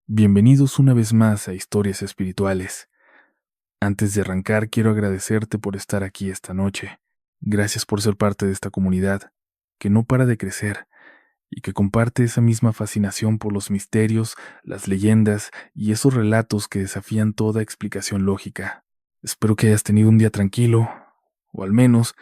Bienvenidos una vez más a Historias Espirituales. Antes de arrancar, quiero agradecerte por estar aquí esta noche. Gracias por ser parte de esta comunidad, que no para de crecer y que comparte esa misma fascinación por los misterios, las leyendas y esos relatos que desafían toda explicación lógica. Espero que hayas tenido un día tranquilo, o al menos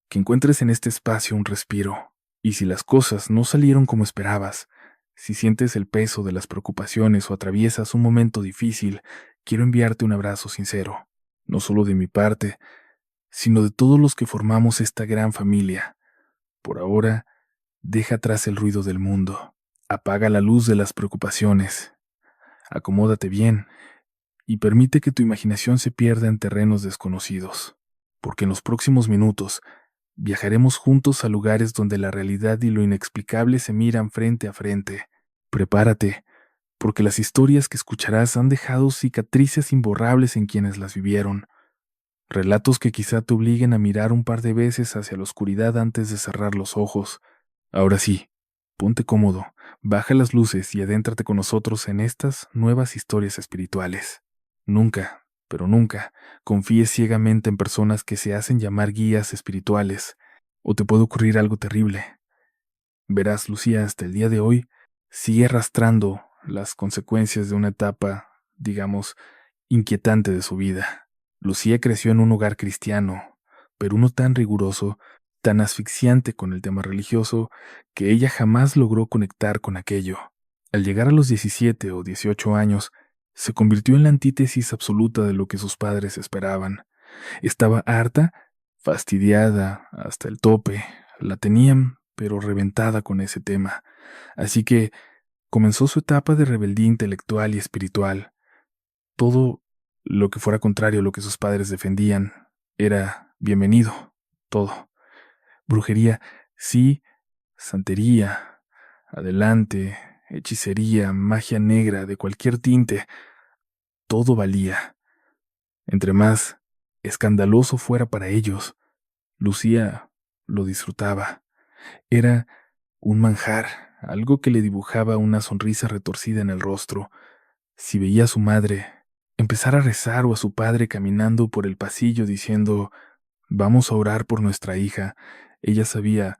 que encuentres en este espacio un respiro. Y si las cosas no salieron como esperabas, si sientes el peso de las preocupaciones o atraviesas un momento difícil, quiero enviarte un abrazo sincero, no solo de mi parte, sino de todos los que formamos esta gran familia. Por ahora, deja atrás el ruido del mundo, apaga la luz de las preocupaciones, acomódate bien y permite que tu imaginación se pierda en terrenos desconocidos, porque en los próximos minutos viajaremos juntos a lugares donde la realidad y lo inexplicable se miran frente a frente. Prepárate, porque las historias que escucharás han dejado cicatrices imborrables en quienes las vivieron. Relatos que quizá te obliguen a mirar un par de veces hacia la oscuridad antes de cerrar los ojos. Ahora sí, ponte cómodo, baja las luces y adéntrate con nosotros en estas nuevas historias espirituales. Nunca, pero nunca, confíes ciegamente en personas que se hacen llamar guías espirituales, o te puede ocurrir algo terrible. Verás, Lucía, hasta el día de hoy, sigue arrastrando las consecuencias de una etapa, digamos, inquietante de su vida. Lucía creció en un hogar cristiano, pero uno tan riguroso, tan asfixiante con el tema religioso, que ella jamás logró conectar con aquello. Al llegar a los 17 o 18 años, se convirtió en la antítesis absoluta de lo que sus padres esperaban. Estaba harta, fastidiada, hasta el tope. La tenían, pero reventada con ese tema. Así que comenzó su etapa de rebeldía intelectual y espiritual. Todo lo que fuera contrario a lo que sus padres defendían era bienvenido. Todo. Brujería, sí, santería, adelante, hechicería, magia negra de cualquier tinte, todo valía. Entre más escandaloso fuera para ellos, Lucía lo disfrutaba. Era un manjar, algo que le dibujaba una sonrisa retorcida en el rostro. Si veía a su madre empezar a rezar o a su padre caminando por el pasillo diciendo, vamos a orar por nuestra hija, ella sabía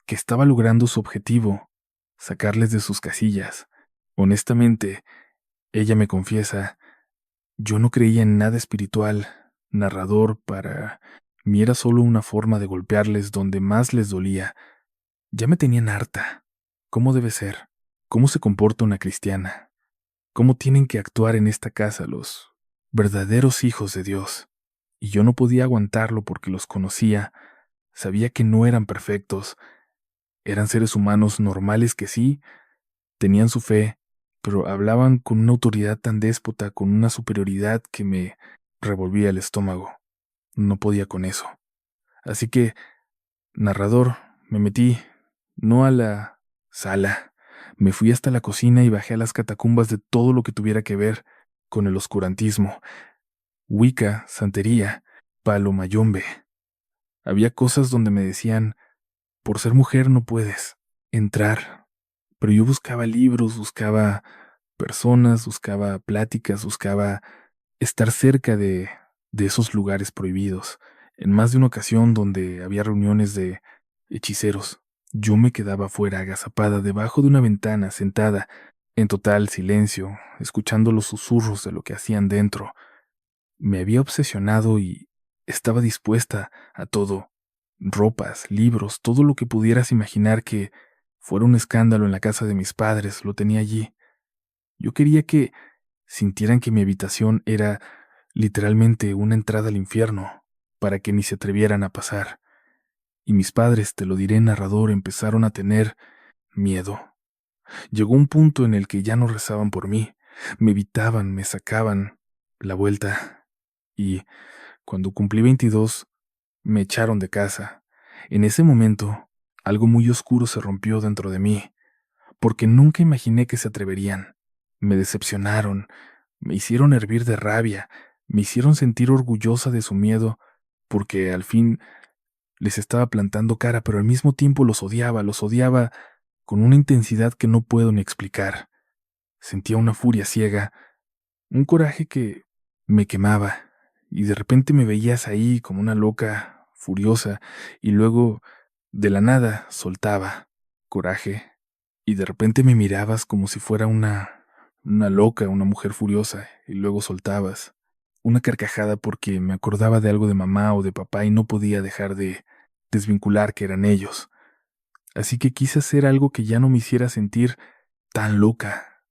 que estaba logrando su objetivo, sacarles de sus casillas. Honestamente, ella me confiesa, yo no creía en nada espiritual, narrador, para mí era solo una forma de golpearles donde más les dolía. Ya me tenían harta. ¿Cómo debe ser? ¿Cómo se comporta una cristiana? ¿Cómo tienen que actuar en esta casa los verdaderos hijos de Dios? Y yo no podía aguantarlo porque los conocía, sabía que no eran perfectos, eran seres humanos normales que sí, tenían su fe, pero hablaban con una autoridad tan déspota, con una superioridad que me revolvía el estómago. No podía con eso. Así que, narrador, me metí, no a la sala, me fui hasta la cocina y bajé a las catacumbas de todo lo que tuviera que ver con el oscurantismo, Wicca, santería, palo mayombe. Había cosas donde me decían, por ser mujer no puedes entrar, pero yo buscaba libros, buscaba personas, buscaba pláticas, buscaba estar cerca de esos lugares prohibidos. En más de una ocasión donde había reuniones de hechiceros, yo me quedaba fuera, agazapada, debajo de una ventana, sentada, en total silencio, escuchando los susurros de lo que hacían dentro. Me había obsesionado y estaba dispuesta a todo. Ropas, libros, todo lo que pudieras imaginar que fuera un escándalo en la casa de mis padres, lo tenía allí. Yo quería que sintieran que mi habitación era literalmente una entrada al infierno, para que ni se atrevieran a pasar. Y mis padres, te lo diré, narrador, empezaron a tener miedo. Llegó un punto en el que ya no rezaban por mí, me evitaban, me sacaban la vuelta. Y cuando cumplí 22, me echaron de casa. En ese momento, algo muy oscuro se rompió dentro de mí, porque nunca imaginé que se atreverían. Me decepcionaron, me hicieron hervir de rabia, me hicieron sentir orgullosa de su miedo, porque al fin les estaba plantando cara, pero al mismo tiempo los odiaba con una intensidad que no puedo ni explicar. Sentía una furia ciega, un coraje que me quemaba, y de repente me veías ahí como una loca furiosa, y luego, de la nada, soltaba coraje, y de repente me mirabas como si fuera una loca, una mujer furiosa, y luego soltabas una carcajada porque me acordaba de algo de mamá o de papá y no podía dejar de desvincular que eran ellos. Así que quise hacer algo que ya no me hiciera sentir tan loca,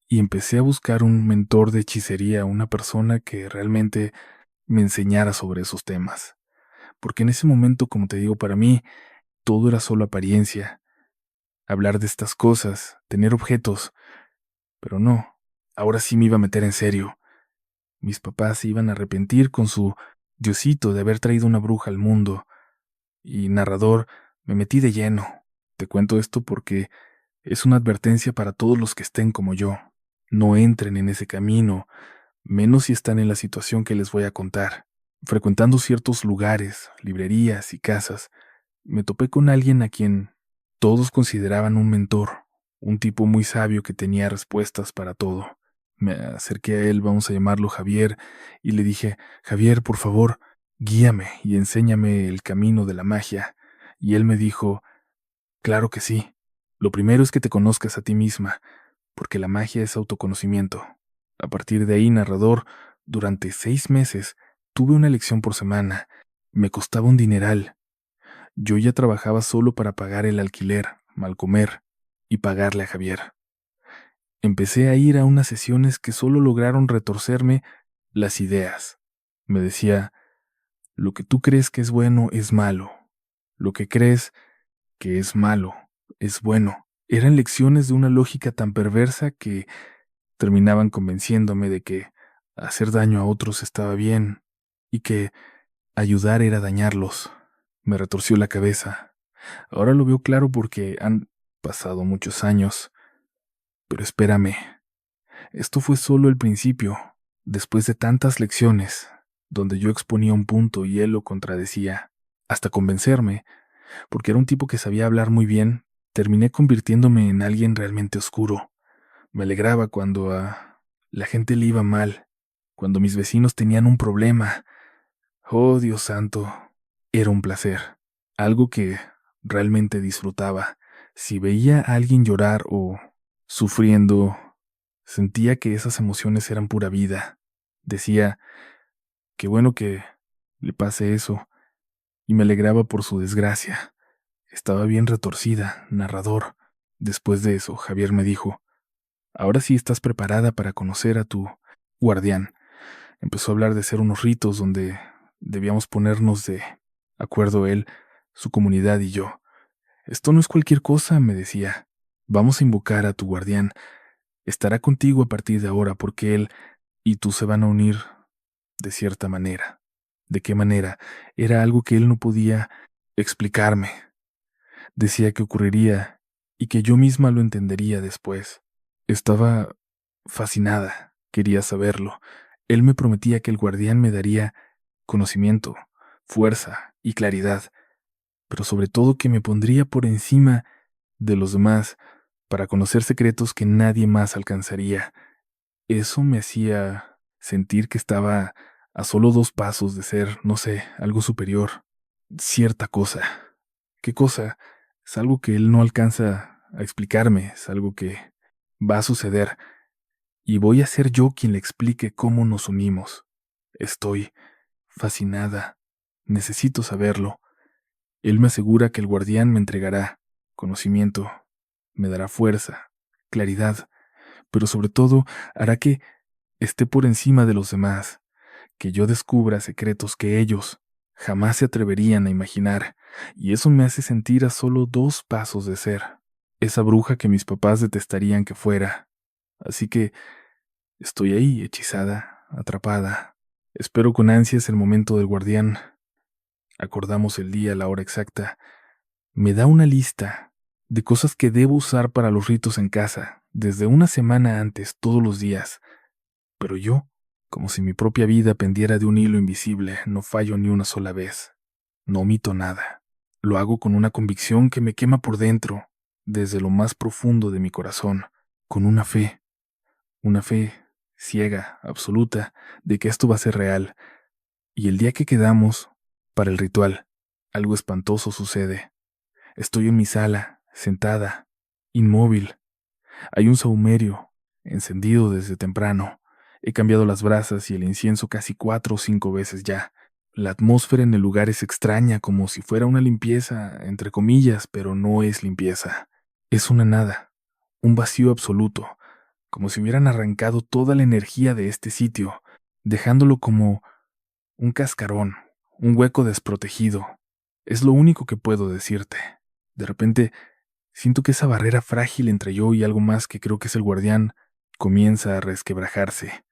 y empecé a buscar un mentor de hechicería, una persona que realmente me enseñara sobre esos temas. Porque en ese momento, como te digo, para mí todo era solo apariencia, hablar de estas cosas, tener objetos, pero no, ahora sí me iba a meter en serio. Mis papás se iban a arrepentir con su Diosito de haber traído una bruja al mundo, y narrador, me metí de lleno. Te cuento esto porque es una advertencia para todos los que estén como yo. No entren en ese camino, menos si están en la situación que les voy a contar. Frecuentando ciertos lugares, librerías y casas, me topé con alguien a quien todos consideraban un mentor, un tipo muy sabio que tenía respuestas para todo. Me acerqué a él, vamos a llamarlo Javier, y le dije: Javier, por favor, guíame y enséñame el camino de la magia. Y él me dijo: claro que sí. Lo primero es que te conozcas a ti misma, porque la magia es autoconocimiento. A partir de ahí, narrador, durante 6 meses tuve una lección por semana. Me costaba un dineral. Yo ya trabajaba solo para pagar el alquiler, mal comer y pagarle a Javier. Empecé a ir a unas sesiones que solo lograron retorcerme las ideas. Me decía: lo que tú crees que es bueno es malo. Lo que crees que es malo es bueno. Eran lecciones de una lógica tan perversa que terminaban convenciéndome de que hacer daño a otros estaba bien y que ayudar era dañarlos. Me retorció la cabeza. Ahora lo veo claro porque han pasado muchos años. Pero espérame, esto fue solo el principio. Después de tantas lecciones, donde yo exponía un punto y él lo contradecía, hasta convencerme, porque era un tipo que sabía hablar muy bien, terminé convirtiéndome en alguien realmente oscuro. Me alegraba cuando a la gente le iba mal, cuando mis vecinos tenían un problema. Oh, Dios santo, era un placer, algo que realmente disfrutaba. Si veía a alguien llorar o sufriendo, sentía que esas emociones eran pura vida. Decía: qué bueno que le pase eso, y me alegraba por su desgracia. Estaba bien retorcida, narrador. Después de eso, Javier me dijo: ahora sí estás preparada para conocer a tu guardián. Empezó a hablar de hacer unos ritos donde debíamos ponernos de acuerdo él, su comunidad y yo. Esto no es cualquier cosa, me decía. Vamos a invocar a tu guardián. Estará contigo a partir de ahora porque él y tú se van a unir de cierta manera. ¿De qué manera? Era algo que él no podía explicarme. Decía que ocurriría y que yo misma lo entendería después. Estaba fascinada, quería saberlo. Él me prometía que el guardián me daría conocimiento, fuerza y claridad, pero sobre todo que me pondría por encima de los demás para conocer secretos que nadie más alcanzaría. Eso me hacía sentir que estaba a solo 2 pasos de ser, no sé, algo superior, cierta cosa. ¿Qué cosa? Es algo que él no alcanza a explicarme, es algo que va a suceder, y voy a ser yo quien le explique cómo nos unimos. Estoy fascinada, necesito saberlo. Él me asegura que el guardián me entregará conocimiento, me dará fuerza, claridad, pero sobre todo hará que esté por encima de los demás, que yo descubra secretos que ellos jamás se atreverían a imaginar, y eso me hace sentir a solo 2 pasos de ser esa bruja que mis papás detestarían que fuera. Así que estoy ahí, hechizada, atrapada. Espero con ansias el momento del guardián. Acordamos el día, la hora exacta. Me da una lista de cosas que debo usar para los ritos en casa, desde una semana antes, todos los días. Pero yo, como si mi propia vida pendiera de un hilo invisible, no fallo ni una sola vez. No omito nada. Lo hago con una convicción que me quema por dentro, desde lo más profundo de mi corazón, con una fe una fe ciega, absoluta, de que esto va a ser real. Y el día que quedamos para el ritual, algo espantoso sucede. Estoy en mi sala, sentada, inmóvil. Hay un sahumerio, encendido desde temprano. He cambiado las brasas y el incienso casi 4 o 5 veces ya. La atmósfera en el lugar es extraña, como si fuera una limpieza, entre comillas, pero no es limpieza. Es una nada, un vacío absoluto, como si hubieran arrancado toda la energía de este sitio, dejándolo como un cascarón, un hueco desprotegido. Es lo único que puedo decirte. De repente, siento que esa barrera frágil entre yo y algo más que creo que es el guardián comienza a resquebrajarse.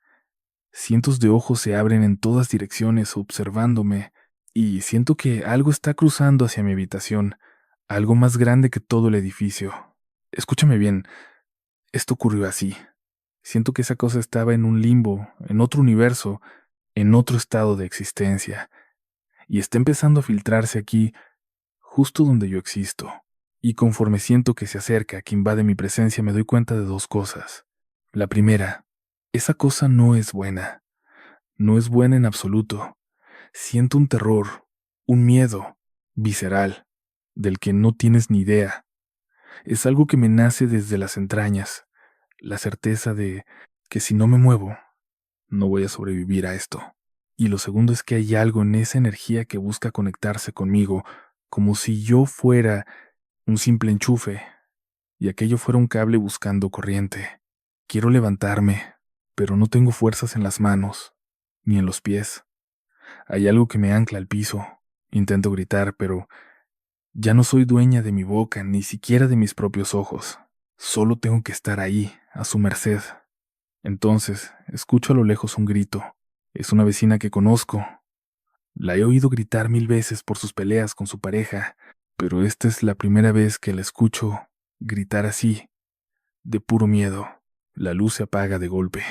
Cientos de ojos se abren en todas direcciones observándome y siento que algo está cruzando hacia mi habitación, algo más grande que todo el edificio. Escúchame bien, esto ocurrió así. Siento que esa cosa estaba en un limbo, en otro universo, en otro estado de existencia, y está empezando a filtrarse aquí, justo donde yo existo. Y conforme siento que se acerca, que invade mi presencia, me doy cuenta de dos cosas. La primera, esa cosa no es buena. No es buena en absoluto. Siento un terror, un miedo, visceral, del que no tienes ni idea. Es algo que me nace desde las entrañas, la certeza de que si no me muevo, no voy a sobrevivir a esto. Y lo segundo es que hay algo en esa energía que busca conectarse conmigo, como si yo fuera un simple enchufe, y aquello fuera un cable buscando corriente. Quiero levantarme, pero no tengo fuerzas en las manos, ni en los pies. Hay algo que me ancla al piso. Intento gritar, pero ya no soy dueña de mi boca, ni siquiera de mis propios ojos. Solo tengo que estar ahí, a su merced. Entonces, escucho a lo lejos un grito. Es una vecina que conozco. La he oído gritar 1000 veces por sus peleas con su pareja, pero esta es la primera vez que la escucho gritar así, de puro miedo. La luz se apaga de golpe.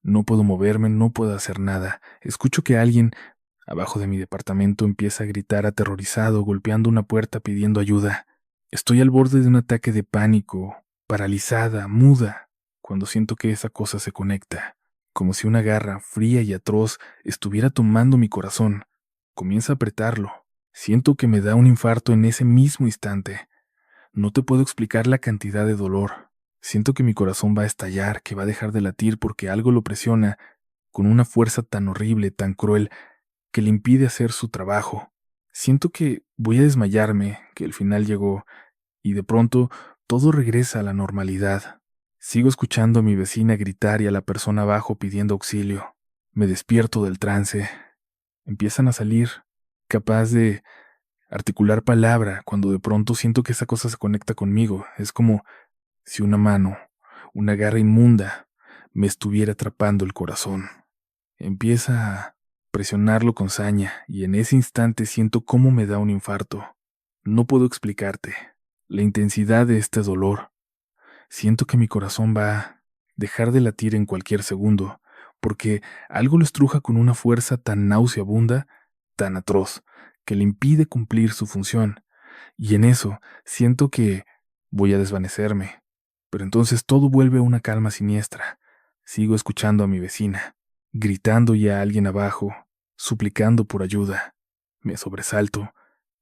No puedo moverme, no puedo hacer nada. Escucho que alguien, abajo de mi departamento, empieza a gritar aterrorizado, golpeando una puerta pidiendo ayuda. Estoy al borde de un ataque de pánico, paralizada, muda, cuando siento que esa cosa se conecta, como si una garra fría y atroz estuviera tomando mi corazón. Comienza a apretarlo. Siento que me da un infarto en ese mismo instante. No te puedo explicar la cantidad de dolor. Siento que mi corazón va a estallar, que va a dejar de latir porque algo lo presiona con una fuerza tan horrible, tan cruel, que le impide hacer su trabajo. Siento que voy a desmayarme, que el final llegó, y de pronto todo regresa a la normalidad. Sigo escuchando a mi vecina gritar y a la persona abajo pidiendo auxilio. Me despierto del trance. Empiezan a salir, capaz de articular palabra, cuando de pronto siento que esa cosa se conecta conmigo. Es como si una mano, una garra inmunda, me estuviera atrapando el corazón. Empieza a presionarlo con saña y en ese instante siento cómo me da un infarto. No puedo explicarte la intensidad de este dolor. Siento que mi corazón va a dejar de latir en cualquier segundo, porque algo lo estruja con una fuerza tan nauseabunda, tan atroz, que le impide cumplir su función. Y en eso siento que voy a desvanecerme. Pero entonces todo vuelve a una calma siniestra. Sigo escuchando a mi vecina, gritando ya a alguien abajo, suplicando por ayuda. Me sobresalto.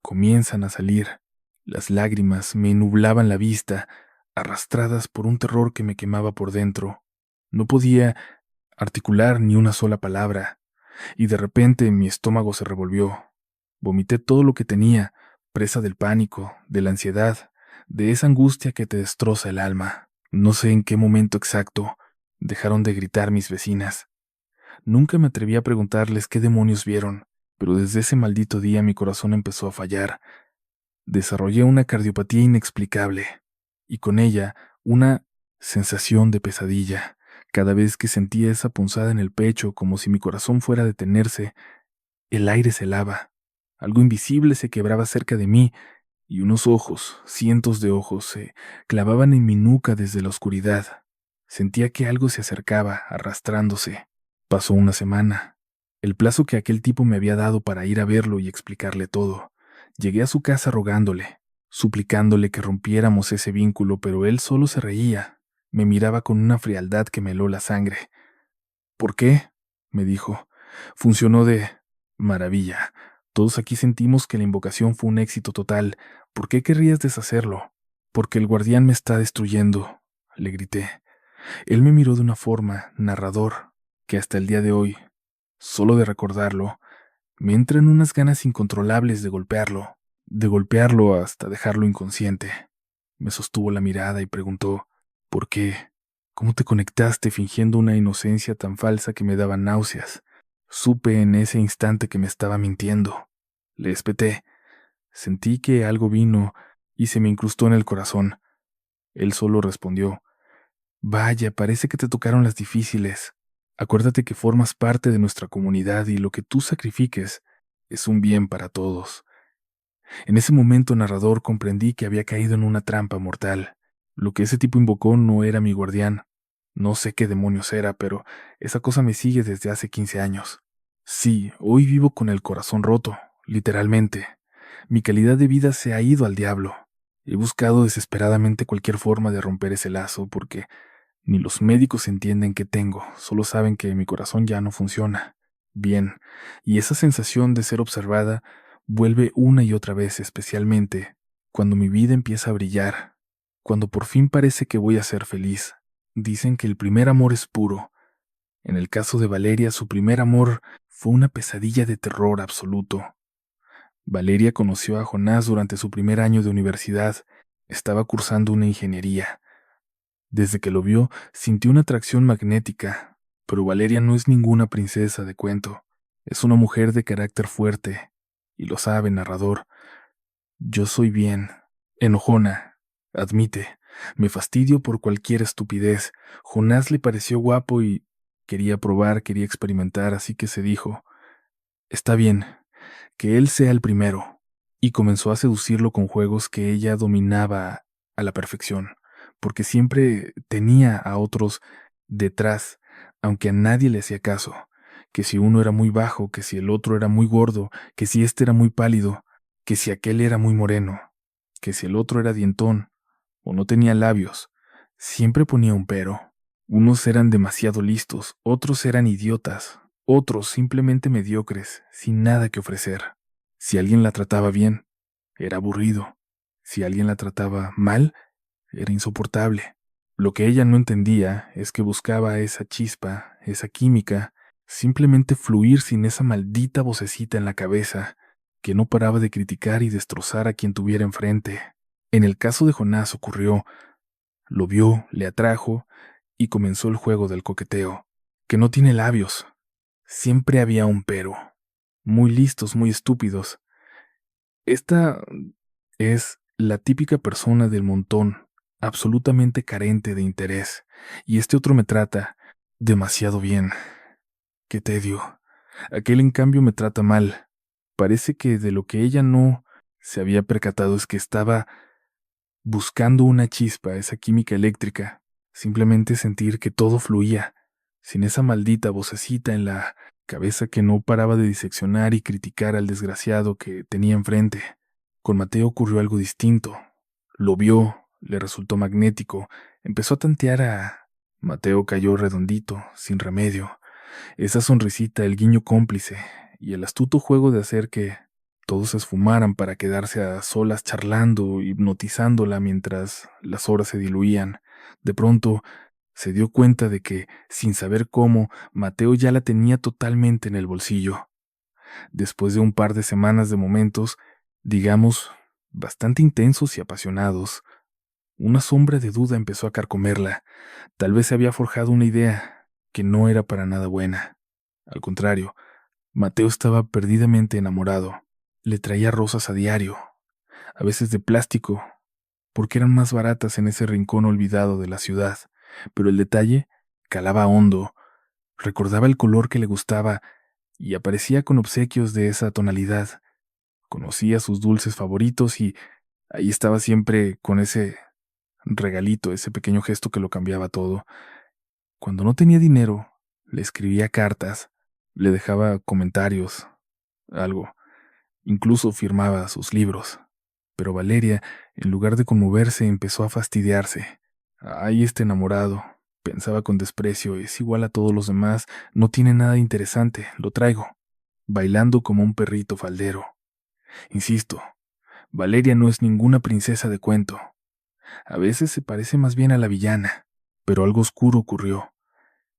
Comienzan a salir. Las lágrimas me nublaban la vista, arrastradas por un terror que me quemaba por dentro. No podía articular ni una sola palabra, y de repente mi estómago se revolvió. Vomité todo lo que tenía, presa del pánico, de la ansiedad, de esa angustia que te destroza el alma. No sé en qué momento exacto dejaron de gritar mis vecinas. Nunca me atreví a preguntarles qué demonios vieron, pero desde ese maldito día mi corazón empezó a fallar. Desarrollé una cardiopatía inexplicable, y con ella una sensación de pesadilla. Cada vez que sentía esa punzada en el pecho, como si mi corazón fuera a detenerse, el aire se helaba. Algo invisible se quebraba cerca de mí, y unos ojos, cientos de ojos, se clavaban en mi nuca desde la oscuridad. Sentía que algo se acercaba, arrastrándose. Pasó una semana, el plazo que aquel tipo me había dado para ir a verlo y explicarle todo. Llegué a su casa rogándole, suplicándole que rompiéramos ese vínculo, pero él solo se reía. Me miraba con una frialdad que me heló la sangre. ¿Por qué? Me dijo. Funcionó de maravilla. Todos aquí sentimos que la invocación fue un éxito total. ¿Por qué querrías deshacerlo? Porque el guardián me está destruyendo, le grité. Él me miró de una forma, narrador, que hasta el día de hoy, solo de recordarlo, me entran unas ganas incontrolables de golpearlo hasta dejarlo inconsciente. Me sostuvo la mirada y preguntó, ¿por qué? ¿Cómo te conectaste fingiendo una inocencia tan falsa que me daba náuseas? Supe en ese instante que me estaba mintiendo. Le espeté. Sentí que algo vino y se me incrustó en el corazón. Él solo respondió, vaya, parece que te tocaron las difíciles. Acuérdate que formas parte de nuestra comunidad y lo que tú sacrifiques es un bien para todos. En ese momento, narrador, comprendí que había caído en una trampa mortal. Lo que ese tipo invocó no era mi guardián. No sé qué demonios era, pero esa cosa me sigue desde hace 15 años. Sí, hoy vivo con el corazón roto, literalmente. Mi calidad de vida se ha ido al diablo. He buscado desesperadamente cualquier forma de romper ese lazo porque ni los médicos entienden qué tengo, solo saben que mi corazón ya no funciona. Bien, y esa sensación de ser observada vuelve una y otra vez, especialmente cuando mi vida empieza a brillar, cuando por fin parece que voy a ser feliz. Dicen que el primer amor es puro. En el caso de Valeria, su primer amor fue una pesadilla de terror absoluto. Valeria conoció a Jonás durante su primer año de universidad. Estaba cursando una ingeniería. Desde que lo vio, sintió una atracción magnética, pero Valeria no es ninguna princesa de cuento. Es una mujer de carácter fuerte, y lo sabe, narrador. Yo soy bien, enojona, admite. Me fastidio por cualquier estupidez. Jonás le pareció guapo y quería probar, quería experimentar, así que se dijo, está bien, que él sea el primero. Y comenzó a seducirlo con juegos que ella dominaba a la perfección, porque siempre tenía a otros detrás, aunque a nadie le hacía caso, que si uno era muy bajo, que si el otro era muy gordo, que si este era muy pálido, que si aquel era muy moreno, que si el otro era dientón o no tenía labios. Siempre ponía un pero. Unos eran demasiado listos, otros eran idiotas, otros simplemente mediocres, sin nada que ofrecer. Si alguien la trataba bien, era aburrido. Si alguien la trataba mal, era insoportable. Lo que ella no entendía es que buscaba esa chispa, esa química, simplemente fluir sin esa maldita vocecita en la cabeza que no paraba de criticar y destrozar a quien tuviera enfrente. En el caso de Jonás ocurrió, lo vio, le atrajo y comenzó el juego del coqueteo, que no tiene labios. Siempre había un pero. Muy listos, muy estúpidos. Esta es la típica persona del montón, absolutamente carente de interés, y este otro me trata demasiado bien. Qué tedio. Aquel en cambio me trata mal. Parece que de lo que ella no se había percatado es que estaba buscando una chispa, esa química eléctrica, simplemente sentir que todo fluía, sin esa maldita vocecita en la cabeza que no paraba de diseccionar y criticar al desgraciado que tenía enfrente. Con Mateo ocurrió algo distinto. Lo vio, le resultó magnético, empezó a tantear a... Mateo cayó redondito, sin remedio. Esa sonrisita, el guiño cómplice y el astuto juego de hacer que todos se esfumaran para quedarse a solas charlando, hipnotizándola mientras las horas se diluían. De pronto se dio cuenta de que, sin saber cómo, Mateo ya la tenía totalmente en el bolsillo. Después de un par de semanas de momentos, digamos, bastante intensos y apasionados, una sombra de duda empezó a carcomerla. Tal vez se había forjado una idea que no era para nada buena. Al contrario, Mateo estaba perdidamente enamorado. Le traía rosas a diario, a veces de plástico, porque eran más baratas en ese rincón olvidado de la ciudad. Pero el detalle calaba hondo, recordaba el color que le gustaba y aparecía con obsequios de esa tonalidad. Conocía sus dulces favoritos y ahí estaba siempre con ese regalito, ese pequeño gesto que lo cambiaba todo. Cuando no tenía dinero, le escribía cartas, le dejaba comentarios, algo. Incluso firmaba sus libros. Pero Valeria, en lugar de conmoverse, empezó a fastidiarse. Ahí está enamorado, pensaba con desprecio, es igual a todos los demás, no tiene nada interesante, lo traigo, bailando como un perrito faldero. Insisto, Valeria no es ninguna princesa de cuento. A veces se parece más bien a la villana, pero algo oscuro ocurrió.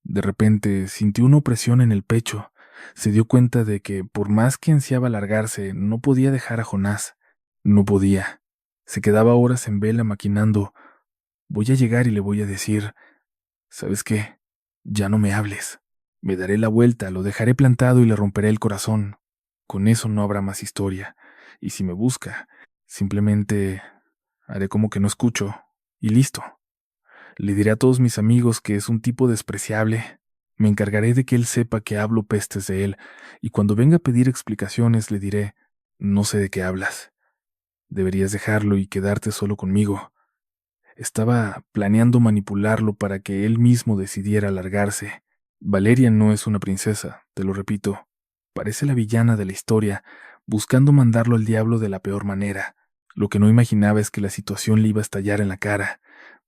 De repente sintió una opresión en el pecho. Se dio cuenta de que, por más que ansiaba largarse, no podía dejar a Jonás. No podía. Se quedaba horas en vela maquinando. Voy a llegar y le voy a decir, ¿sabes qué? Ya no me hables. Me daré la vuelta, lo dejaré plantado y le romperé el corazón. Con eso no habrá más historia. Y si me busca, simplemente haré como que no escucho. Y listo. Le diré a todos mis amigos que es un tipo despreciable. Me encargaré de que él sepa que hablo pestes de él, y cuando venga a pedir explicaciones le diré, no sé de qué hablas. Deberías dejarlo y quedarte solo conmigo. Estaba planeando manipularlo para que él mismo decidiera largarse. Valeria no es una princesa, te lo repito. Parece la villana de la historia, buscando mandarlo al diablo de la peor manera. Lo que no imaginaba es que la situación le iba a estallar en la cara.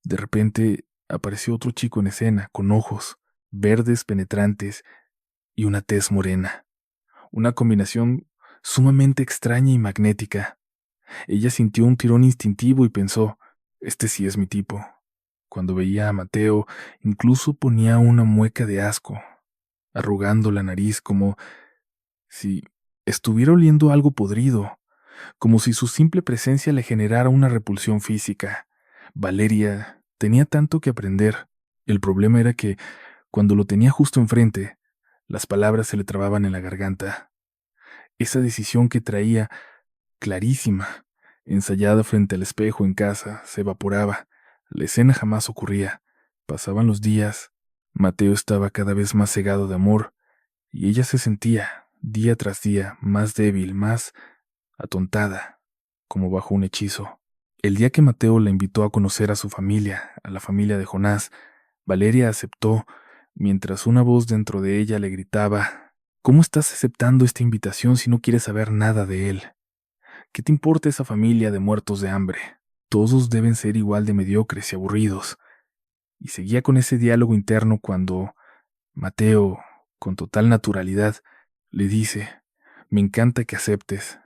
De repente apareció otro chico en escena, con ojos verdes penetrantes y una tez morena. Una combinación sumamente extraña y magnética. Ella sintió un tirón instintivo y pensó, este sí es mi tipo. Cuando veía a Mateo, incluso ponía una mueca de asco, arrugando la nariz como si estuviera oliendo algo podrido, como si su simple presencia le generara una repulsión física. Valeria tenía tanto que aprender. El problema era que, cuando lo tenía justo enfrente, las palabras se le trababan en la garganta. Esa decisión que traía, clarísima, ensayada frente al espejo en casa, se evaporaba. La escena jamás ocurría. Pasaban los días. Mateo estaba cada vez más cegado de amor, y ella se sentía, día tras día, más débil, más atontada, como bajo un hechizo. El día que Mateo la invitó a conocer a su familia, a la familia de Jonás, Valeria aceptó, mientras una voz dentro de ella le gritaba, ¿cómo estás aceptando esta invitación si no quieres saber nada de él? ¿Qué te importa esa familia de muertos de hambre? Todos deben ser igual de mediocres y aburridos. Y seguía con ese diálogo interno cuando Mateo, con total naturalidad, le dice, me encanta que aceptes.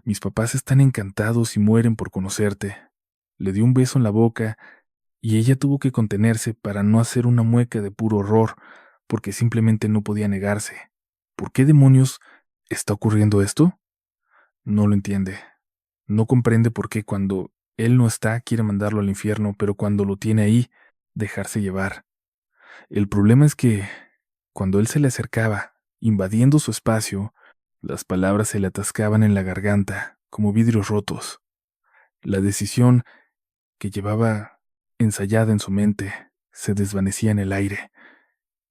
Mis papás están encantados y mueren por conocerte. Le dio un beso en la boca y ella tuvo que contenerse para no hacer una mueca de puro horror, porque simplemente no podía negarse. ¿Por qué demonios está ocurriendo esto? No lo entiende. No comprende por qué cuando él no está quiere mandarlo al infierno, pero cuando lo tiene ahí, dejarse llevar. El problema es que, cuando él se le acercaba, invadiendo su espacio, las palabras se le atascaban en la garganta, como vidrios rotos. La decisión que llevaba ensayada en su mente se desvanecía en el aire,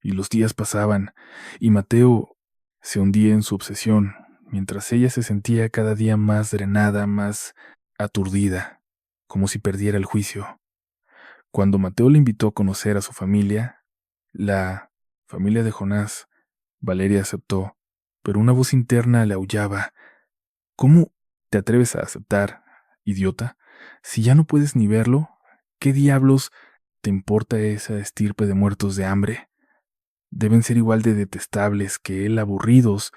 y los días pasaban, y Mateo se hundía en su obsesión, mientras ella se sentía cada día más drenada, más aturdida, como si perdiera el juicio. Cuando Mateo le invitó a conocer a su familia, la familia de Jonás, Valeria aceptó, pero una voz interna le aullaba. ¿Cómo te atreves a aceptar, idiota? Si ya no puedes ni verlo, ¿qué diablos te importa esa estirpe de muertos de hambre? Deben ser igual de detestables que él, aburridos,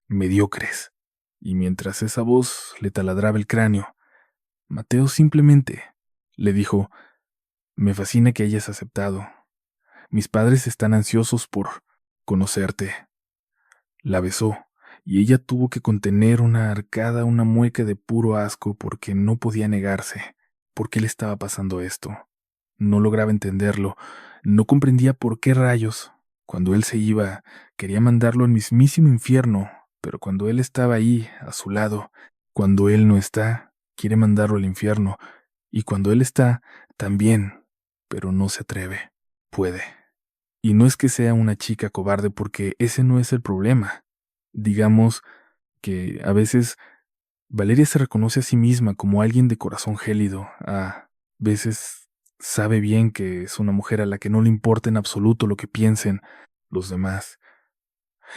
mediocres. Y mientras esa voz le taladraba el cráneo, Mateo simplemente le dijo, me fascina que hayas aceptado. Mis padres están ansiosos por conocerte. La besó, y ella tuvo que contener una arcada, una mueca de puro asco porque no podía negarse. ¿Por qué le estaba pasando esto? No lograba entenderlo, no comprendía por qué rayos. Cuando él se iba, quería mandarlo al mismísimo infierno, pero cuando él estaba ahí, a su lado, cuando él no está, quiere mandarlo al infierno, y cuando él está, también, pero no se atreve. Puede. Y no es que sea una chica cobarde porque ese no es el problema. Digamos que a veces Valeria se reconoce a sí misma como alguien de corazón gélido. A veces sabe bien que es una mujer a la que no le importa en absoluto lo que piensen los demás.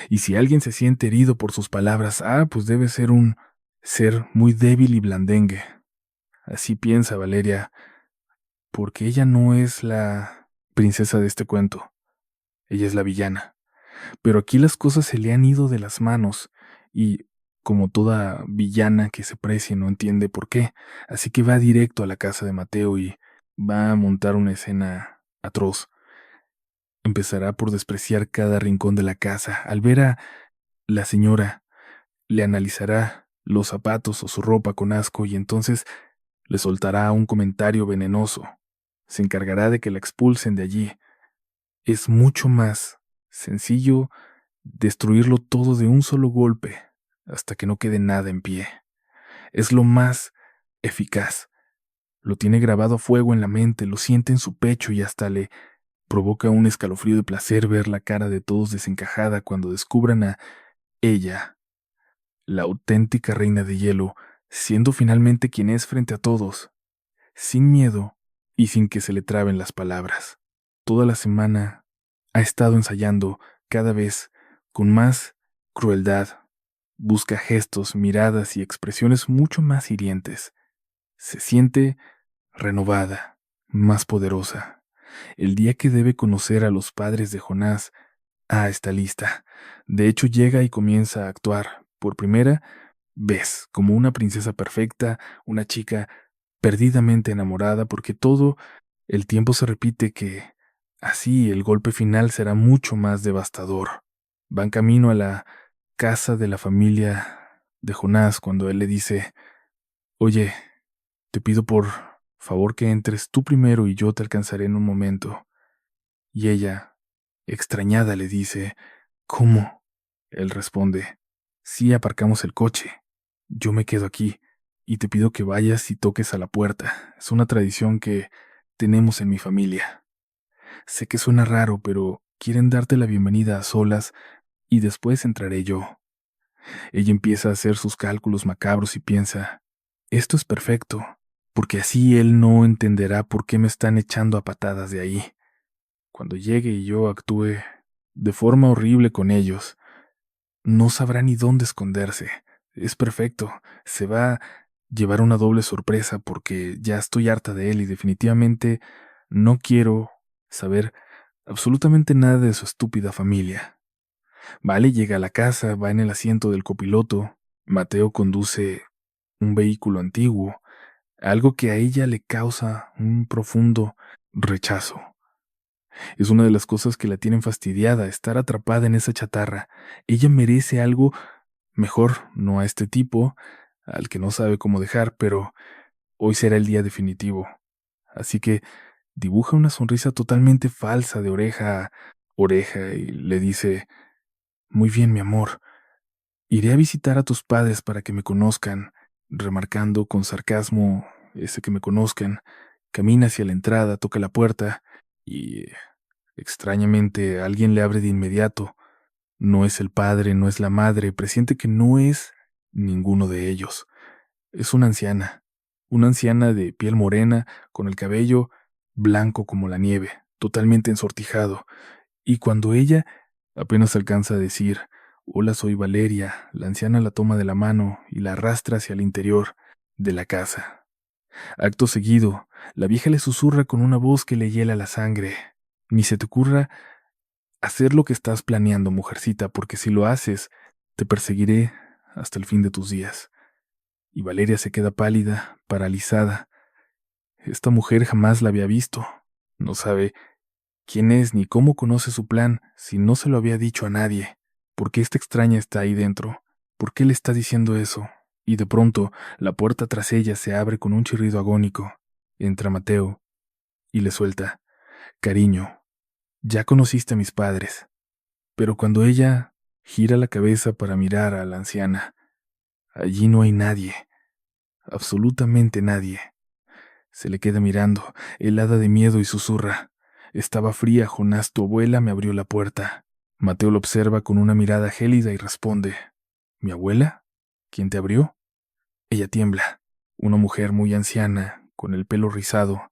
Y si alguien se siente herido por sus palabras, pues debe ser un ser muy débil y blandengue. Así piensa Valeria, porque ella no es la princesa de este cuento, ella es la villana. Pero aquí las cosas se le han ido de las manos y, como toda villana que se precie, no entiende por qué, así que va directo a la casa de Mateo y va a montar una escena atroz. Empezará por despreciar cada rincón de la casa. Al ver a la señora, le analizará los zapatos o su ropa con asco y entonces le soltará un comentario venenoso. Se encargará de que la expulsen de allí. Es mucho más sencillo destruirlo todo de un solo golpe, hasta que no quede nada en pie. Es lo más eficaz. Lo tiene grabado a fuego en la mente, lo siente en su pecho y hasta le provoca un escalofrío de placer ver la cara de todos desencajada cuando descubran a ella, la auténtica reina de hielo, siendo finalmente quien es frente a todos, sin miedo y sin que se le traben las palabras. Toda la semana ha estado ensayando cada vez con más crueldad. Busca gestos, miradas y expresiones mucho más hirientes. Se siente renovada, más poderosa. El día que debe conocer a los padres de Jonás, está lista. De hecho, llega y comienza a actuar. Por primera vez, como una princesa perfecta, una chica perdidamente enamorada, porque todo el tiempo se repite que así el golpe final será mucho más devastador. Van camino a la casa de la familia de Jonás cuando él le dice: «Oye, te pido por favor que entres tú primero y yo te alcanzaré en un momento». Y ella, extrañada, le dice: «¿Cómo?». Él responde: «Sí, aparcamos el coche. Yo me quedo aquí y te pido que vayas y toques a la puerta. Es una tradición que tenemos en mi familia. Sé que suena raro, pero quieren darte la bienvenida a solas y después entraré yo». Ella empieza a hacer sus cálculos macabros y piensa: «Esto es perfecto, porque así él no entenderá por qué me están echando a patadas de ahí. Cuando llegue y yo actúe de forma horrible con ellos, no sabrá ni dónde esconderse. Es perfecto. Se va a llevar una doble sorpresa porque ya estoy harta de él y definitivamente no quiero saber absolutamente nada de su estúpida familia». Vale llega a la casa, va en el asiento del copiloto. Mateo conduce un vehículo antiguo, algo que a ella le causa un profundo rechazo. Es una de las cosas que la tienen fastidiada, estar atrapada en esa chatarra. Ella merece algo mejor, no a este tipo, al que no sabe cómo dejar, pero hoy será el día definitivo. Así que dibuja una sonrisa totalmente falsa de oreja a oreja y le dice: «Muy bien, mi amor. Iré a visitar a tus padres para que me conozcan», remarcando con sarcasmo ese que me conozcan. Camina hacia la entrada, toca la puerta y, extrañamente, alguien le abre de inmediato. No es el padre, no es la madre, presiente que no es ninguno de ellos. Es una anciana de piel morena, con el cabello blanco como la nieve, totalmente ensortijado, y cuando ella apenas alcanza a decir: «Hola, soy Valeria», la anciana la toma de la mano y la arrastra hacia el interior de la casa. Acto seguido, la vieja le susurra con una voz que le hiela la sangre: «Ni se te ocurra hacer lo que estás planeando, mujercita, porque si lo haces, te perseguiré hasta el fin de tus días». Y Valeria se queda pálida, paralizada. Esta mujer jamás la había visto. No sabe quién es ni cómo conoce su plan si no se lo había dicho a nadie. ¿Por qué esta extraña está ahí dentro? ¿Por qué le está diciendo eso? Y de pronto, la puerta tras ella se abre con un chirrido agónico. Entra Mateo y le suelta: «Cariño, ya conociste a mis padres». Pero cuando ella gira la cabeza para mirar a la anciana, allí no hay nadie, absolutamente nadie. Se le queda mirando, helada de miedo, y susurra: «Estaba fría, Jonás, tu abuela me abrió la puerta». Mateo lo observa con una mirada gélida y responde: «¿Mi abuela? ¿Quién te abrió?». Ella tiembla, una mujer muy anciana, con el pelo rizado.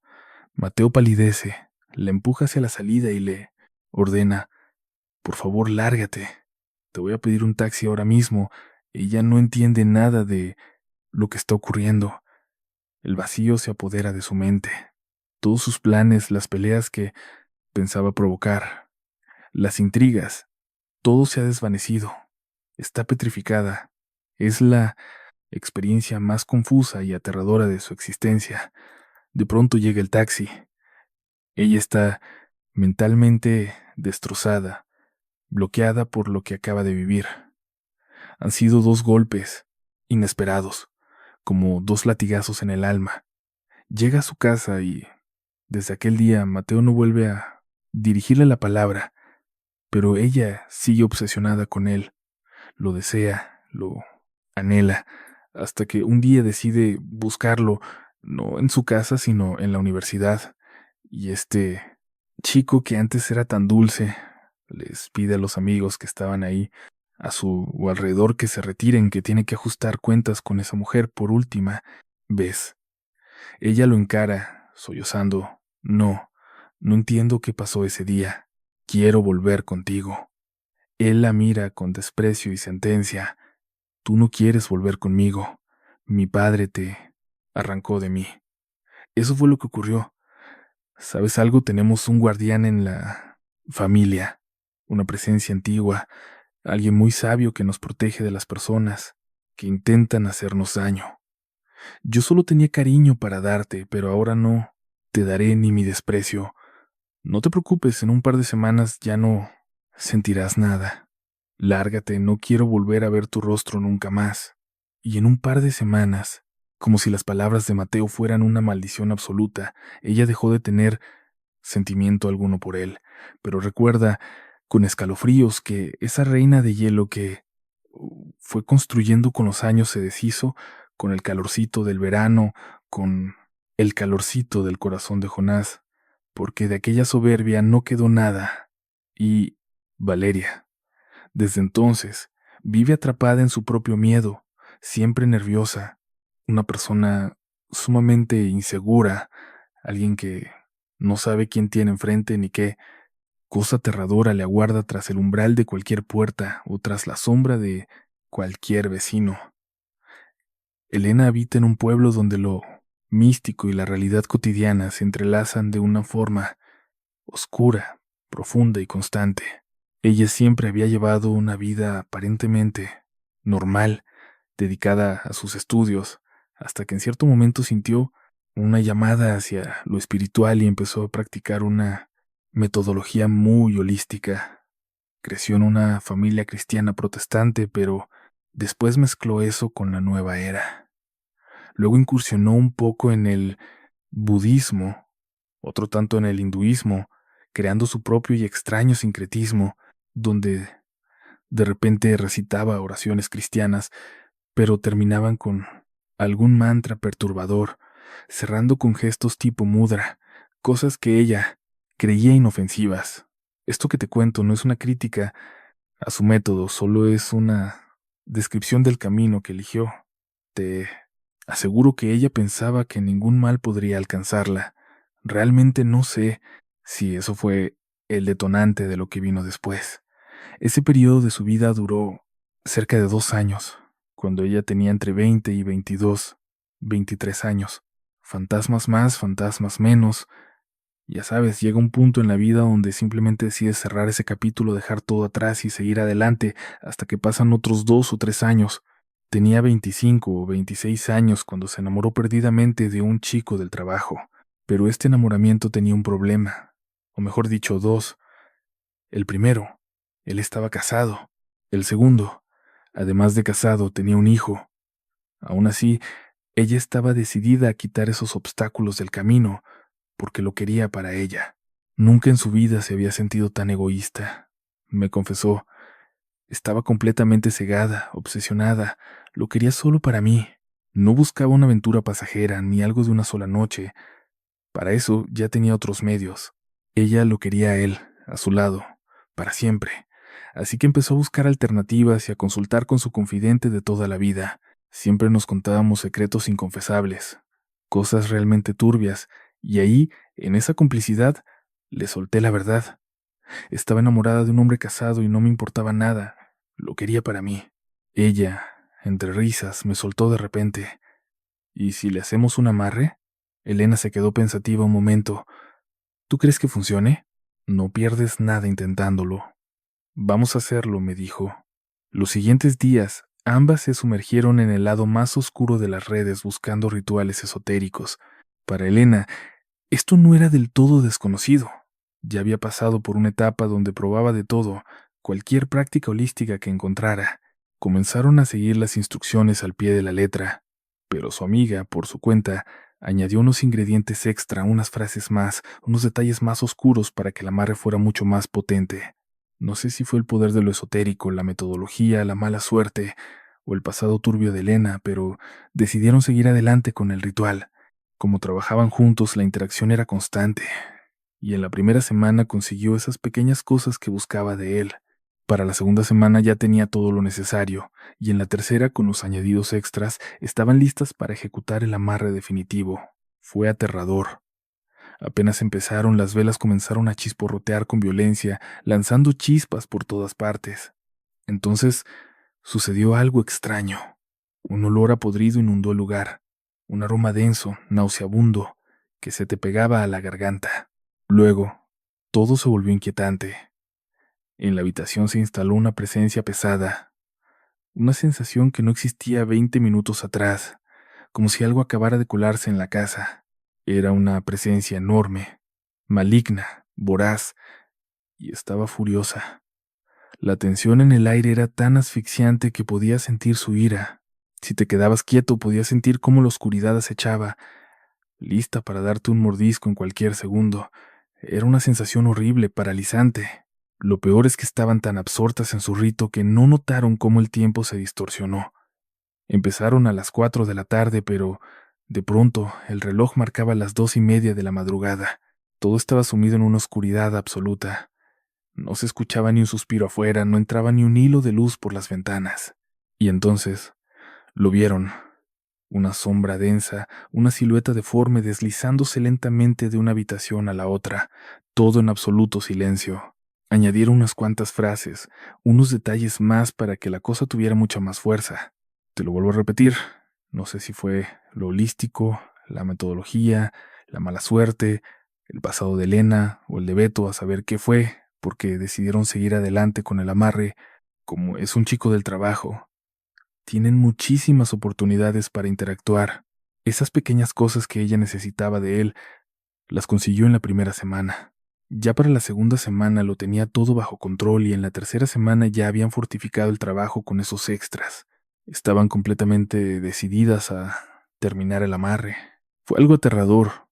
Mateo palidece, la empuja hacia la salida y le ordena: «Por favor, lárgate. Te voy a pedir un taxi ahora mismo». Ella no entiende nada de lo que está ocurriendo. El vacío se apodera de su mente. Todos sus planes, las peleas que pensaba provocar, las intrigas, todo se ha desvanecido. Está petrificada. Es la experiencia más confusa y aterradora de su existencia. De pronto llega el taxi. Ella está mentalmente destrozada, bloqueada por lo que acaba de vivir. Han sido dos golpes, inesperados, como dos latigazos en el alma. Llega a su casa y, desde aquel día, Mateo no vuelve a dirigirle la palabra, pero ella sigue obsesionada con él. Lo desea, lo anhela, hasta que un día decide buscarlo, no en su casa, sino en la universidad. Y este chico que antes era tan dulce, les pide a los amigos que estaban ahí a su alrededor que se retiren, que tiene que ajustar cuentas con esa mujer por última vez. Ella lo encara, sollozando. No, no entiendo qué pasó ese día. Quiero volver contigo. Él la mira con desprecio y sentencia. Tú no quieres volver conmigo. Mi padre te arrancó de mí. Eso fue lo que ocurrió. ¿Sabes algo? Tenemos un guardián en la familia, una presencia antigua, alguien muy sabio que nos protege de las personas que intentan hacernos daño. Yo solo tenía cariño para darte, pero ahora no te daré ni mi desprecio. No te preocupes, en un par de semanas ya no sentirás nada. Lárgate, no quiero volver a ver tu rostro nunca más. Y en un par de semanas, como si las palabras de Mateo fueran una maldición absoluta, ella dejó de tener sentimiento alguno por él, pero recuerda con escalofríos que esa reina de hielo que fue construyendo con los años se deshizo con el calorcito del verano, con el calorcito del corazón de Jonás, porque de aquella soberbia no quedó nada. Y Valeria, desde entonces, vive atrapada en su propio miedo, siempre nerviosa, una persona sumamente insegura, alguien que no sabe quién tiene enfrente ni qué cosa aterradora le aguarda tras el umbral de cualquier puerta o tras la sombra de cualquier vecino. Elena habita en un pueblo donde lo místico y la realidad cotidiana se entrelazan de una forma oscura, profunda y constante. Ella siempre había llevado una vida aparentemente normal, dedicada a sus estudios, hasta que en cierto momento sintió una llamada hacia lo espiritual y empezó a practicar una metodología muy holística. Creció en una familia cristiana protestante, pero después mezcló eso con la nueva era. Luego incursionó un poco en el budismo, otro tanto en el hinduismo, creando su propio y extraño sincretismo, donde de repente recitaba oraciones cristianas, pero terminaban con algún mantra perturbador, cerrando con gestos tipo mudra, cosas que ella creía inofensivas. Esto que te cuento no es una crítica a su método, solo es una descripción del camino que eligió. Te aseguro que ella pensaba que ningún mal podría alcanzarla. Realmente no sé si eso fue el detonante de lo que vino después. Ese periodo de su vida duró cerca de 2 años, cuando ella tenía entre 20 y 22, 23 años. Fantasmas más, fantasmas menos. Ya sabes, llega un punto en la vida donde simplemente decides cerrar ese capítulo, dejar todo atrás y seguir adelante hasta que pasan otros 2 o 3 años. Tenía 25 o 26 años cuando se enamoró perdidamente de un chico del trabajo, pero este enamoramiento tenía un problema, o mejor dicho, dos. El primero, él estaba casado. El segundo, además de casado, tenía un hijo. Aún así, ella estaba decidida a quitar esos obstáculos del camino, porque lo quería para ella. Nunca en su vida se había sentido tan egoísta. Me confesó, estaba completamente cegada, obsesionada, lo quería solo para mí. No buscaba una aventura pasajera ni algo de una sola noche. Para eso ya tenía otros medios. Ella lo quería a él, a su lado, para siempre. Así que empezó a buscar alternativas y a consultar con su confidente de toda la vida. Siempre nos contábamos secretos inconfesables, cosas realmente turbias, y ahí, en esa complicidad, le solté la verdad. Estaba enamorada de un hombre casado y no me importaba nada. Lo quería para mí. Ella, entre risas, me soltó de repente. ¿Y si le hacemos un amarre? Elena se quedó pensativa un momento. ¿Tú crees que funcione? No pierdes nada intentándolo. Vamos a hacerlo, me dijo. Los siguientes días, ambas se sumergieron en el lado más oscuro de las redes buscando rituales esotéricos. Para Elena, esto no era del todo desconocido. Ya había pasado por una etapa donde probaba de todo, cualquier práctica holística que encontrara. Comenzaron a seguir las instrucciones al pie de la letra, pero su amiga, por su cuenta, añadió unos ingredientes extra, unas frases más, unos detalles más oscuros para que el amarre fuera mucho más potente. No sé si fue el poder de lo esotérico, la metodología, la mala suerte o el pasado turbio de Elena, pero decidieron seguir adelante con el ritual. Como trabajaban juntos, la interacción era constante, y en la primera semana consiguió esas pequeñas cosas que buscaba de él. Para la segunda semana ya tenía todo lo necesario, y en la tercera, con los añadidos extras, estaban listas para ejecutar el amarre definitivo. Fue aterrador. Apenas empezaron, las velas comenzaron a chisporrotear con violencia, lanzando chispas por todas partes. Entonces sucedió algo extraño. Un olor a podrido inundó el lugar, un aroma denso, nauseabundo, que se te pegaba a la garganta. Luego, todo se volvió inquietante. En la habitación se instaló una presencia pesada, una sensación que no existía 20 minutos atrás, como si algo acabara de colarse en la casa. Era una presencia enorme, maligna, voraz, y estaba furiosa. La tensión en el aire era tan asfixiante que podías sentir su ira. Si te quedabas quieto, podías sentir cómo la oscuridad acechaba, lista para darte un mordisco en cualquier segundo. Era una sensación horrible, paralizante. Lo peor es que estaban tan absortas en su rito que no notaron cómo el tiempo se distorsionó. Empezaron a las 4 de la tarde, pero de pronto el reloj marcaba las 2:30 de la madrugada. Todo estaba sumido en una oscuridad absoluta. No se escuchaba ni un suspiro afuera, no entraba ni un hilo de luz por las ventanas. Y entonces lo vieron. Una sombra densa, una silueta deforme deslizándose lentamente de una habitación a la otra, todo en absoluto silencio. Añadieron unas cuantas frases, unos detalles más para que la cosa tuviera mucha más fuerza. Te lo vuelvo a repetir, no sé si fue lo holístico, la metodología, la mala suerte, el pasado de Elena o el de Beto, a saber qué fue, porque decidieron seguir adelante con el amarre, como es un chico del trabajo. Tienen muchísimas oportunidades para interactuar. Esas pequeñas cosas que ella necesitaba de él, las consiguió en la primera semana. Ya para la segunda semana lo tenía todo bajo control y en la tercera semana ya habían fortificado el trabajo con esos extras. Estaban completamente decididas a terminar el amarre. Fue algo aterrador,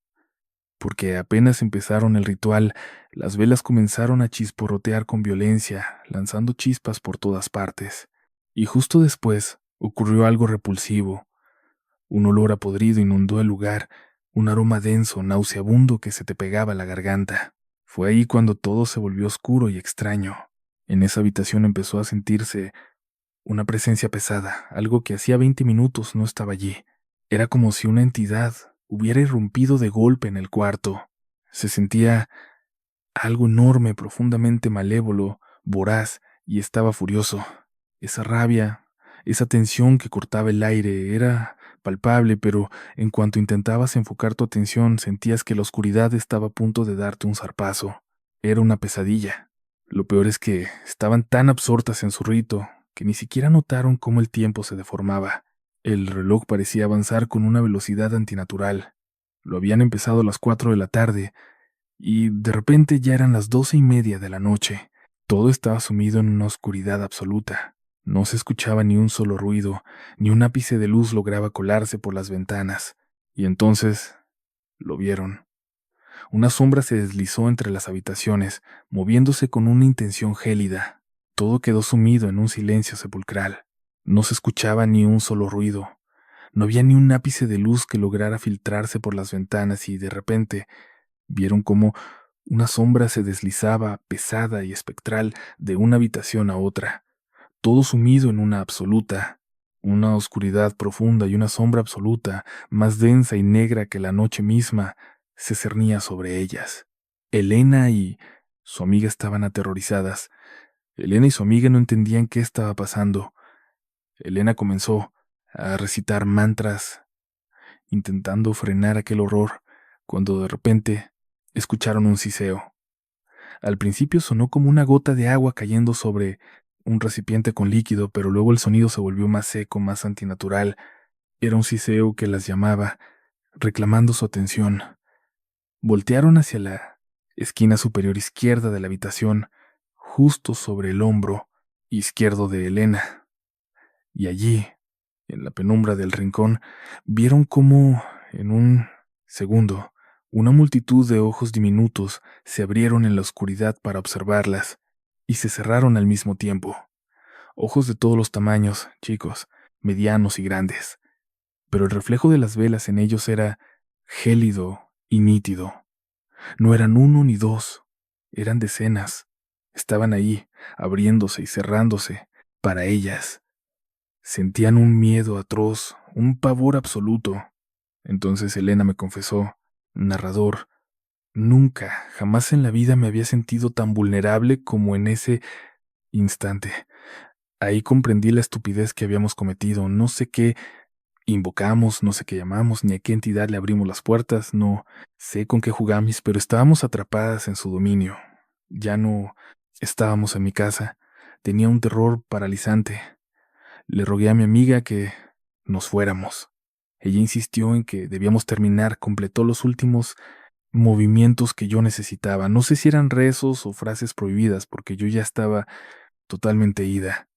porque apenas empezaron el ritual, las velas comenzaron a chisporrotear con violencia, lanzando chispas por todas partes. Y justo después ocurrió algo repulsivo. Un olor a podrido inundó el lugar, un aroma denso, nauseabundo que se te pegaba a la garganta. Fue ahí cuando todo se volvió oscuro y extraño. En esa habitación empezó a sentirse una presencia pesada, algo que hacía 20 minutos no estaba allí. Era como si una entidad hubiera irrumpido de golpe en el cuarto. Se sentía algo enorme, profundamente malévolo, voraz, y estaba furioso. Esa rabia, esa tensión que cortaba el aire, era palpable, pero en cuanto intentabas enfocar tu atención, sentías que la oscuridad estaba a punto de darte un zarpazo. Era una pesadilla. Lo peor es que estaban tan absortas en su rito que ni siquiera notaron cómo el tiempo se deformaba. El reloj parecía avanzar con una velocidad antinatural. Lo habían empezado a las 4 de la tarde, y de repente ya eran las 12:30 de la noche. Todo estaba sumido en una oscuridad absoluta. No se escuchaba ni un solo ruido, ni un ápice de luz lograba colarse por las ventanas. Y entonces lo vieron. Una sombra se deslizó entre las habitaciones, moviéndose con una intención gélida. Todo quedó sumido en un silencio sepulcral. No se escuchaba ni un solo ruido. No había ni un ápice de luz que lograra filtrarse por las ventanas y de repente vieron cómo una sombra se deslizaba, pesada y espectral, de una habitación a otra, todo sumido en una oscuridad profunda y una sombra absoluta, más densa y negra que la noche misma, se cernía sobre ellas. Elena y su amiga estaban aterrorizadas. Elena y su amiga no entendían qué estaba pasando. Elena comenzó a recitar mantras intentando frenar aquel horror, cuando de repente escucharon un siseo. Al principio sonó como una gota de agua cayendo sobre un recipiente con líquido, pero luego el sonido se volvió más seco, más antinatural. Era un siseo que las llamaba, reclamando su atención. Voltearon hacia la esquina superior izquierda de la habitación, justo sobre el hombro izquierdo de Elena. Y allí, en la penumbra del rincón, vieron cómo, en un segundo, una multitud de ojos diminutos se abrieron en la oscuridad para observarlas, y se cerraron al mismo tiempo. Ojos de todos los tamaños, chicos, medianos y grandes. Pero el reflejo de las velas en ellos era gélido y nítido. No eran uno ni dos, eran decenas. Estaban ahí, abriéndose y cerrándose, para ellas. Sentían un miedo atroz, un pavor absoluto. Entonces Elena me confesó, narrador, nunca, jamás en la vida me había sentido tan vulnerable como en ese instante. Ahí comprendí la estupidez que habíamos cometido. No sé qué invocamos, no sé qué llamamos, ni a qué entidad le abrimos las puertas, no sé con qué jugamos, pero estábamos atrapadas en su dominio. Ya no estábamos en mi casa. Tenía un terror paralizante. Le rogué a mi amiga que nos fuéramos. Ella insistió en que debíamos terminar, completó los últimos movimientos que yo necesitaba. No sé si eran rezos o frases prohibidas, porque yo ya estaba totalmente ida.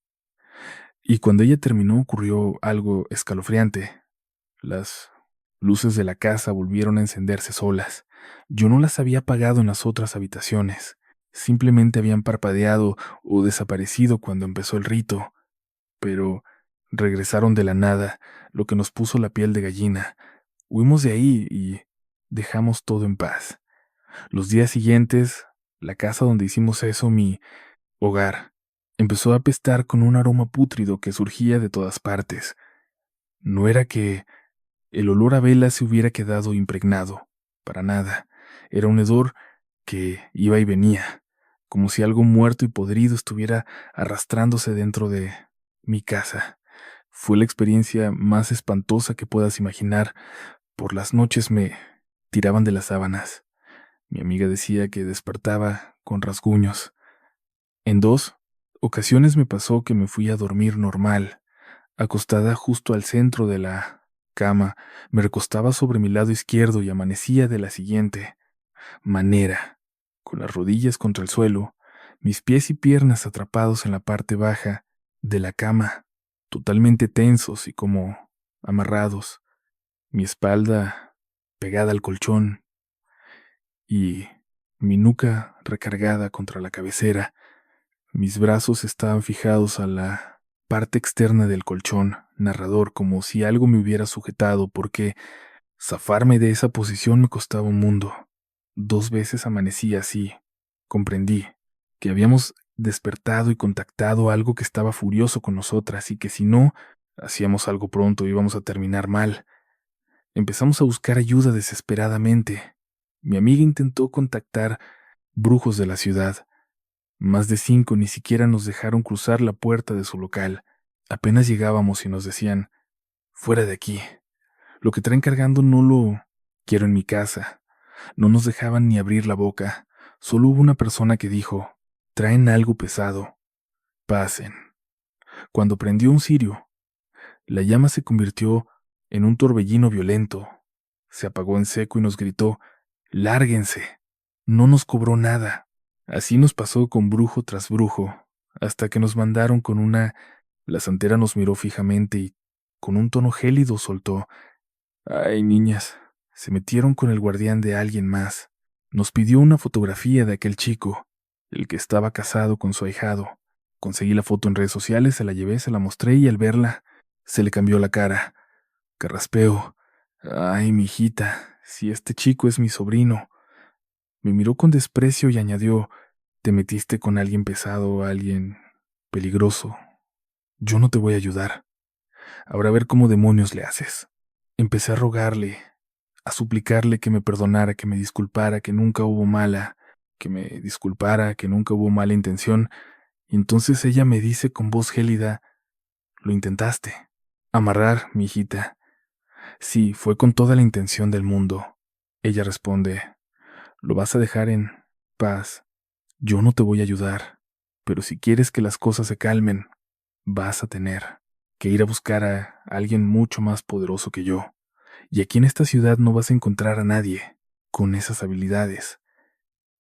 Y cuando ella terminó ocurrió algo escalofriante. Las luces de la casa volvieron a encenderse solas. Yo no las había apagado en las otras habitaciones. Simplemente habían parpadeado o desaparecido cuando empezó el rito, pero regresaron de la nada, lo que nos puso la piel de gallina. Huimos de ahí y dejamos todo en paz. Los días siguientes, la casa donde hicimos eso, mi hogar, empezó a apestar con un aroma pútrido que surgía de todas partes. No era que el olor a vela se hubiera quedado impregnado, para nada. Era un hedor que iba y venía, como si algo muerto y podrido estuviera arrastrándose dentro de mi casa. Fue la experiencia más espantosa que puedas imaginar. Por las noches me tiraban de las sábanas. Mi amiga decía que despertaba con rasguños. En 2 ocasiones me pasó que me fui a dormir normal, acostada justo al centro de la cama. Me recostaba sobre mi lado izquierdo y amanecía de la siguiente manera, con las rodillas contra el suelo, mis pies y piernas atrapados en la parte baja de la cama, totalmente tensos y como amarrados, mi espalda pegada al colchón y mi nuca recargada contra la cabecera. Mis brazos estaban fijados a la parte externa del colchón, narrador, como si algo me hubiera sujetado, porque zafarme de esa posición me costaba un mundo. 2 veces amanecí así. Comprendí que habíamos despertado y contactado algo que estaba furioso con nosotras y que si no hacíamos algo pronto íbamos a terminar mal. Empezamos a buscar ayuda desesperadamente. Mi amiga intentó contactar brujos de la ciudad. Más de 5 ni siquiera nos dejaron cruzar la puerta de su local. Apenas llegábamos y nos decían, fuera de aquí. Lo que traen cargando no lo quiero en mi casa. No nos dejaban ni abrir la boca. Solo hubo una persona que dijo, traen algo pesado. Pasen. Cuando prendió un cirio, la llama se convirtió en un torbellino violento. Se apagó en seco y nos gritó, lárguense. No nos cobró nada. Así nos pasó con brujo tras brujo, hasta que nos mandaron con una... La santera nos miró fijamente y, con un tono gélido, soltó, ay, niñas, se metieron con el guardián de alguien más. Nos pidió una fotografía de aquel chico, el que estaba casado con su ahijado. Conseguí la foto en redes sociales, se la llevé, se la mostré y al verla, se le cambió la cara. Carraspeo. Ay, mi hijita, si este chico es mi sobrino. Me miró con desprecio y añadió, te metiste con alguien pesado, alguien peligroso. Yo no te voy a ayudar. Ahora a ver cómo demonios le haces. Empecé a rogarle, a suplicarle que me perdonara, que me disculpara, que nunca hubo mala, que me disculpara, que nunca hubo mala intención, y entonces ella me dice con voz gélida, lo intentaste. Amarrar, mi hijita. Sí, fue con toda la intención del mundo. Ella responde, lo vas a dejar en paz. Yo no te voy a ayudar, pero si quieres que las cosas se calmen, vas a tener que ir a buscar a alguien mucho más poderoso que yo. Y aquí en esta ciudad no vas a encontrar a nadie con esas habilidades.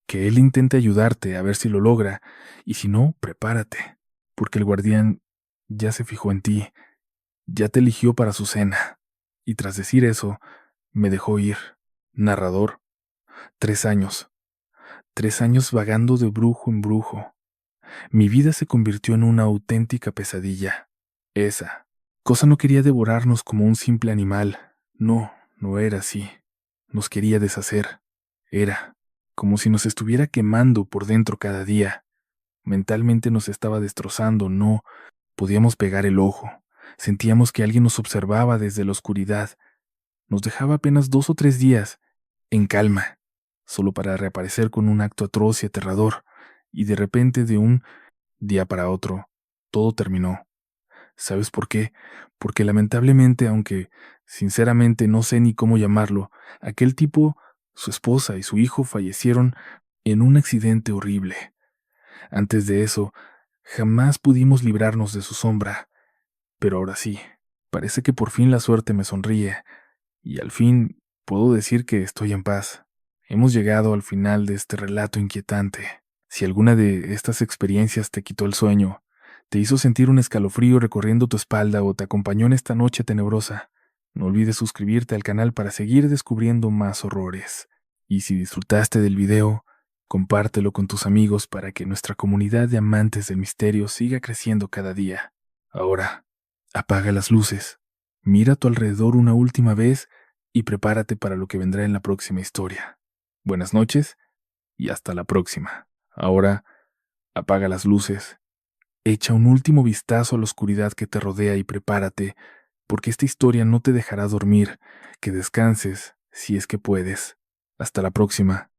Que él intente ayudarte a ver si lo logra, y si no, prepárate, porque el guardián ya se fijó en ti, ya te eligió para su cena. Y tras decir eso, me dejó ir. Narrador, 3 años. 3 años vagando de brujo en brujo. Mi vida se convirtió en una auténtica pesadilla. Esa cosa no quería devorarnos como un simple animal. No, no era así. Nos quería deshacer. Era como si nos estuviera quemando por dentro cada día. Mentalmente nos estaba destrozando, no podíamos pegar el ojo. Sentíamos que alguien nos observaba desde la oscuridad. Nos dejaba apenas 2 o 3 días, en calma, solo para reaparecer con un acto atroz y aterrador. Y de repente, de un día para otro, todo terminó. ¿Sabes por qué? Porque lamentablemente, aunque sinceramente no sé ni cómo llamarlo, aquel tipo, su esposa y su hijo fallecieron en un accidente horrible. Antes de eso, jamás pudimos librarnos de su sombra, pero ahora sí, parece que por fin la suerte me sonríe, y al fin puedo decir que estoy en paz. Hemos llegado al final de este relato inquietante. Si alguna de estas experiencias te quitó el sueño, te hizo sentir un escalofrío recorriendo tu espalda o te acompañó en esta noche tenebrosa, no olvides suscribirte al canal para seguir descubriendo más horrores. Y si disfrutaste del video, compártelo con tus amigos para que nuestra comunidad de amantes del misterio siga creciendo cada día. Ahora, apaga las luces, mira a tu alrededor una última vez y prepárate para lo que vendrá en la próxima historia. Buenas noches y hasta la próxima. Ahora, apaga las luces, echa un último vistazo a la oscuridad que te rodea y prepárate, porque esta historia no te dejará dormir. Que descanses, si es que puedes. Hasta la próxima.